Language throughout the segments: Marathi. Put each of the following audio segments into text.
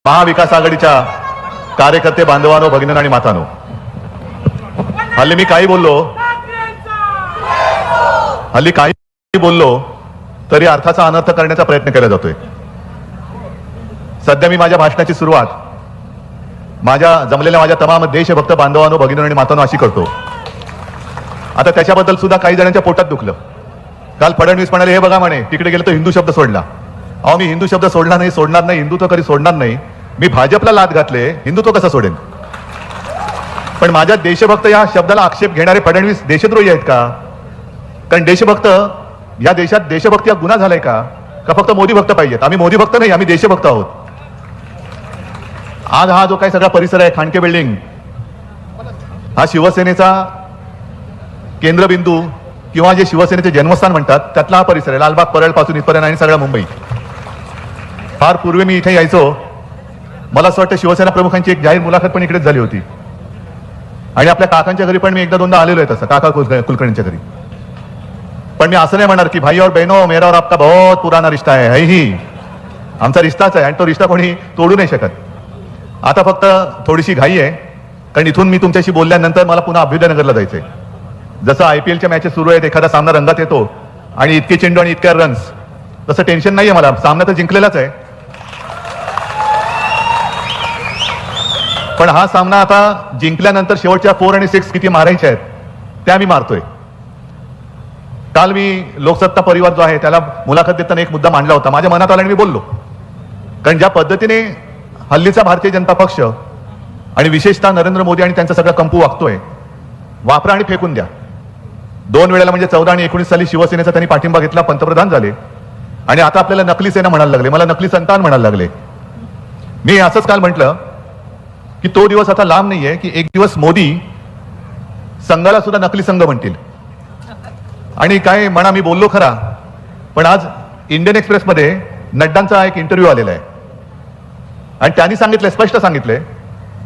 महाविकास आघाडीच्या कार्यकर्ते बांधवांनो, भगिनींनो आणि मातांनो, हल्ली मी काही बोललो तरी अर्थाचा अनर्थ करण्याचा प्रयत्न केला जातोय. सध्या मी माझ्या भाषणाची सुरुवात माझ्या तमाम देशभक्त बांधवांनो, भगिनींनो आणि मातांनो अशी करतो. आता त्याच्याबद्दल सुद्धा काही जणांच्या पोटात दुखलं. काल फडणवीस म्हणाले, हे बघा म्हणे, तिकडे गेलं तर हिंदू शब्द सोडला. अहो, मी हिंदू शब्द सोडला नाही, सोडणार नाही, हिंदुत्व कधी सोडणार नाही. मी भाजपला लाद घातले, हिंदुत्व कसं सोडेन? पण माझ्या देशभक्त या शब्दाला आक्षेप घेणारे फडणवीस देशद्रोही आहेत का? कारण देशभक्त, या देशात देशभक्ती हा गुन्हा झालाय का फक्त मोदी भक्त पाहिजेत? आम्ही मोदी भक्त नाही, आम्ही देशभक्त आहोत. आज हा जो काही सगळा परिसर आहे, खांडके बिल्डिंग, हा शिवसेनेचा केंद्रबिंदू किंवा जे शिवसेनेचे जन्मस्थान म्हणतात त्यातला हा परिसर आहे. लालबाग परळ पासून इथपर्यंत आणि सगळा मुंबई. फार पूर्वी मी इथे यायचो, मला असं वाटतं शिवसेना प्रमुखांची एक जाहीर मुलाखत पण इकडेच झाली होती. आणि आपल्या काकांच्या घरी पण मी एकदा दोनदा आलेलो आहे, तसं काका कुलकर्णींच्या घरी. पण मी असं नाही म्हणणार की भाई और बहनों, मेरा और आपका बहुत पुराना रिश्ता है ही आमचा रिश्ताच आहे आणि तो रिश्ता कोणी तोडू नाही शकत. आता फक्त थोडीशी घाई आहे, कारण इथून मी तुमच्याशी बोलल्यानंतर मला पुन्हा अभ्युदयनगरला जायचंय. जसं IPLच्या मॅचेस सुरू आहेत, एखादा सामना रंगात येतो आणि इतके चेंडू आणि इतक्या रन्स, तसं टेन्शन नाहीये मला. सामना तर जिंकलेलाच आहे, पण हा सामना आता जिंकल्यानंतर शेवटच्या 4 आणि 6 किती मारायच्या आहेत त्या मी मारतोय. काल मी लोकसत्ता परिवार जो आहे त्याला मुलाखत देताना एक मुद्दा मांडला होता, माझ्या मनात आला आणि मी बोललो. कारण ज्या पद्धतीने हल्लीचा भारतीय जनता पक्ष आणि विशेषतः नरेंद्र मोदी आणि त्यांचा सगळा कंपू वागतोय, वापरा आणि फेकून द्या. 2 वेळेला म्हणजे 14 आणि 19 साली शिवसेनेचा त्यांनी पाठिंबा घेतला, पंतप्रधान झाले, आणि आता आपल्याला नकली सेना म्हणायला लागले, मला नकली संतान म्हणायला लागले. मी असंच काल म्हटलं की तो दिवस आता लांब नाहीये की एक दिवस मोदी संघाला सुद्धा नकली संघ म्हणतील. आणि काय म्हणा, मी बोललो खरा, पण आज इंडियन एक्सप्रेसमध्ये नड्डांचा एक इंटरव्ह्यू आलेला आहे आणि त्यांनी सांगितलंय, स्पष्ट सांगितलंय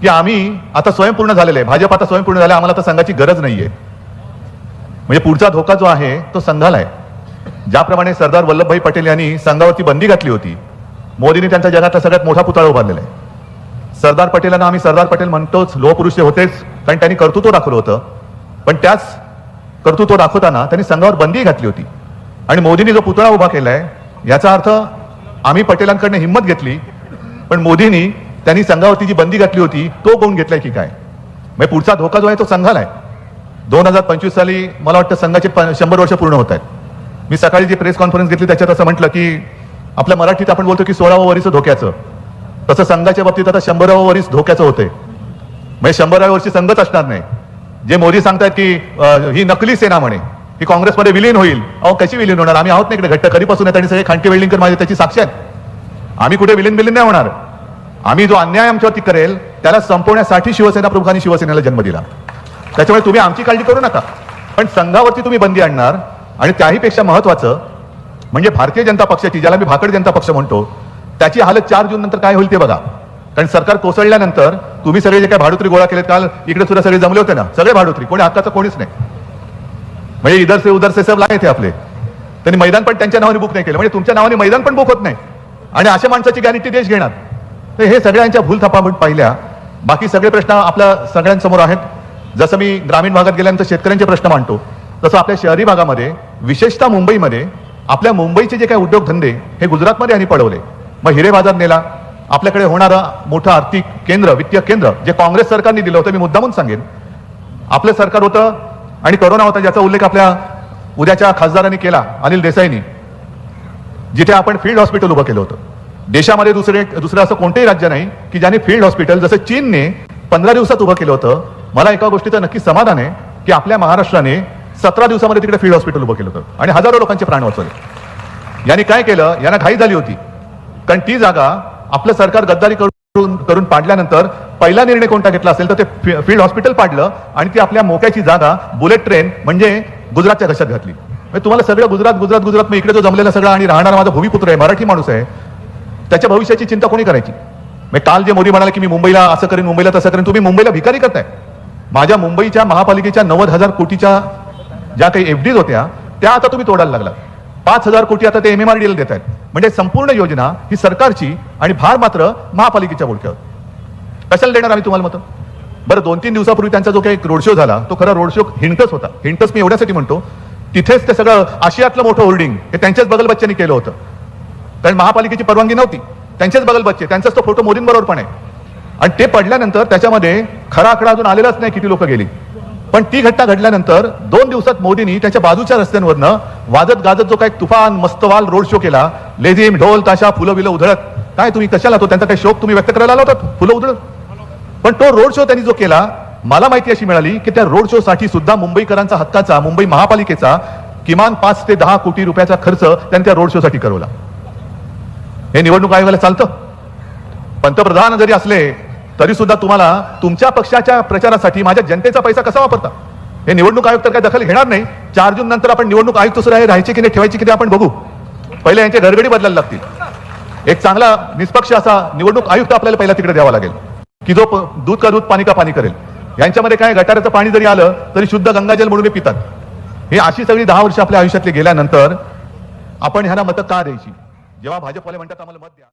की आम्ही आता स्वयंपूर्ण झालेले आहे, भाजप आता स्वयंपूर्ण झाले, आम्हाला आता संघाची गरज नाहीये. म्हणजे पुढचा धोका जो आहे तो संघाला आहे. ज्याप्रमाणे सरदार वल्लभभाई पटेल यांनी संघावरती बंदी घातली होती, मोदींनी त्यांचा जगातला सगळ्यात मोठा पुतळा उभारलेला आहे. सरदार पटेलांना आम्ही सरदार पटेल म्हणतोच, लोहपुरुष ते होतेच, कारण त्यांनी कर्तृत्व दाखवलं होतं. पण त्याच कर्तृत्व दाखवताना त्यांनी संघावर बंदी घातली होती. आणि मोदींनी जो पुतळा उभा केलाय याचा अर्थ आम्ही पटेलांकडनं हिंमत घेतली, पण मोदींनी त्यांनी संघावरती जी बंदी घातली होती तो गुण घेतलाय की काय? म्हणजे पुढचा धोका जो आहे तो संघाला आहे. 2025 साली मला वाटतं संघाचे 100 वर्ष पूर्ण होत आहेत. मी सकाळी जी प्रेस कॉन्फरन्स घेतली त्याच्यात असं म्हटलं की आपल्या मराठीत आपण बोलतो की 16वं वरीस धोक्याचं, तसं संघाच्या बाबतीत आता 100वं वरीस धोक्याचं होतंय. म्हणजे 100व्या वर्षी संघच असणार नाही. जे मोदी सांगतात की ही नकली सेना म्हणे, ही काँग्रेसमध्ये विलीन होईल. अहो, कशी विलीन होणार? आम्ही आहोत ना इकडे, घट्ट कधीपासून आहेत आणि सगळे खांडके वेल्डिंगकर माझे त्याची साक्ष आहेत. आम्ही कुठे विलीन नाही होणार. आम्ही जो अन्याय आमच्यावरती करेल त्याला संपवण्यासाठी शिवसेना प्रमुखांनी शिवसेनेला जन्म दिला. त्याच्यामुळे तुम्ही आमची काळजी करू नका, पण संघावरती तुम्ही बंदी आणणार. आणि त्याहीपेक्षा महत्वाचं म्हणजे भारतीय जनता पक्षाची, ज्याला मी भाकड जनता पक्ष म्हणतो, त्याची हालत 4 जून नंतर काय होईल ते बघा. कारण सरकार कोसळल्यानंतर तुम्ही सगळे जे काही भाडोत्री गोळा केलेत, काल इकडे सुद्धा सगळे जमले होते ना, सगळे भाडोत्री, कोणी हक्काचं कोणीच नाही. म्हणजे इधर से उधर से सब लागे थे आपले. त्यांनी मैदान पण त्यांच्या नावाने बुक नाही केलं, म्हणजे तुमच्या नावाने मैदान पण बुक होत नाही. आणि अशा माणसाची गॅरंटी देश घेणार. तर हे सगळ्यांच्या भूलथापा पाहिल्या. बाकी सगळे प्रश्न आपल्या सगळ्यांसमोर आहेत. जसं मी ग्रामीण भागात गेल्यानंतर शेतकऱ्यांचे प्रश्न मांडतो, तसं आपल्या शहरी भागामध्ये, विशेषतः मुंबईमध्ये, आपल्या मुंबईचे जे काही उद्योगधंदे हे गुजरातमध्ये यांनी पळवले. मग हिरे बाजार नेला. आपल्याकडे होणारं मोठं आर्थिक केंद्र, वित्तीय केंद्र जे काँग्रेस सरकारने दिलं होतं, मी मुद्दामून सांगेन, आपलं सरकार होतं आणि कोरोना होता, ज्याचा उल्लेख आपल्या उद्याच्या खासदारांनी केला, अनिल देसाईंनी, जिथे आपण फील्ड हॉस्पिटल उभं केलं होतं. देशामध्ये दुसरं असं कोणतंही राज्य नाही की ज्याने फील्ड हॉस्पिटल जसं चीनने 15 दिवसात उभं केलं होतं. मला एका गोष्टीचं नक्की समाधान आहे की आपल्या महाराष्ट्राने 17 दिवसामध्ये तिकडे फील्ड हॉस्पिटल उभं केलं होतं आणि हजारो लोकांचे प्राण वाचवले. यांनी काय केलं? यांना घाई झाली होती, कारण ती जागा आपलं सरकार गद्दारी करून पाडल्यानंतर पहिला निर्णय कोणता घेतला असेल तर ते फील्ड हॉस्पिटल पाडलं आणि ती आपल्या मोक्याची जागा बुलेट ट्रेन म्हणजे गुजरातच्या घशात घातली. म्हणजे तुम्हाला सगळं गुजरात, मग इकडे जो जमलेला सगळा आणि राहणारा माझा भूमिपुत्र आहे, मराठी माणूस आहे, त्याच्या भविष्याची चिंता कोणी करायची? म्हणजे काल जे मोदी म्हणाले की मी मुंबईला असं करेन, मुंबईला तसं करेन, तुम्ही मुंबईला भिकारी करताय. माझ्या मुंबईच्या महापालिकेच्या 90,000 कोटीच्या ज्या काही FDs होत्या त्या आता तुम्ही तोडायला लागला. 5,000 कोटी आता ते MMRDL देत आहेत. म्हणजे संपूर्ण योजना ही सरकारची आणि भार मात्र महापालिकेच्या बोलक्यावर. कशाला देणार आम्ही तुम्हाला मतं? बरं, 2-3 दिवसापूर्वी त्यांचा जो काही रोड शो झाला तो खरा रोड शो हिंटच होता. हिंटच मी एवढ्यासाठी म्हणतो, तिथेच ते सगळं आशियातलं मोठं होर्डिंग हे त्यांच्याच बगलबच्च्यांनी केलं होतं. कारण महापालिकेची परवानगी नव्हती, त्यांचेच बगलबच्चे, त्यांचाच तो फोटो मोदींबरोबर पण आहे. आणि ते पडल्यानंतर त्याच्यामध्ये खरा आकडा अजून आलेलाच नाही किती लोक गेली. पण ती घटना घडल्यानंतर 2 दिवसात मोदींनी त्याच्या बाजूच्या रस्त्यांवरनं वाजत गाजत जो काही तुफान मस्तवाल रोड शो केला, लेझिम ढोल ताशा फुलं बिलं उधळत. काय तुम्ही कशाला, तो त्यांचा काही शोक तुम्ही व्यक्त करायला आला होता फुलं उधळत? पण तो रोड शो त्यांनी जो केला, मला माहिती अशी मिळाली की त्या रोड शो साठी सुद्धा मुंबईकरांचा हक्काचा, मुंबई महापालिकेचा किमान 5 ते 10 कोटी रुपयाचा खर्च त्यांनी त्या रोड शो साठी करवला. हे निवडणूक आयोगाला चालतं? पंतप्रधान जरी असले तरी सुद्धा तुम्हाला तुमच्या पक्षाच्या प्रचारासाठी माझ्या जनतेचा पैसा कसा वापरता? हे निवडणूक आयोग तर काय दखल घेणार नाही. 4 जून नंतर आपण निवडणूक आयुक्त सुद्धा राहायचे की नाही, ठेवायचे की नाही आपण बघू. पहिले यांचे घरगडी बदलायला लागतील. एक चांगला निष्पक्ष असा निवडणूक आयुक्त आपल्याला पहिला तिकडे द्यावा लागेल की जो दूध का दूध पाणी का पाणी करेल. यांच्यामध्ये काय गटाराचं पाणी जरी आलं तरी शुद्ध गंगाजल म्हणून पितात. हे अशी सगळी 10 वर्ष आपल्या आयुष्यातले गेल्यानंतर आपण ह्यांना मतं का द्यायची? जेव्हा भाजपवाले म्हणतात आम्हाला मत द्या.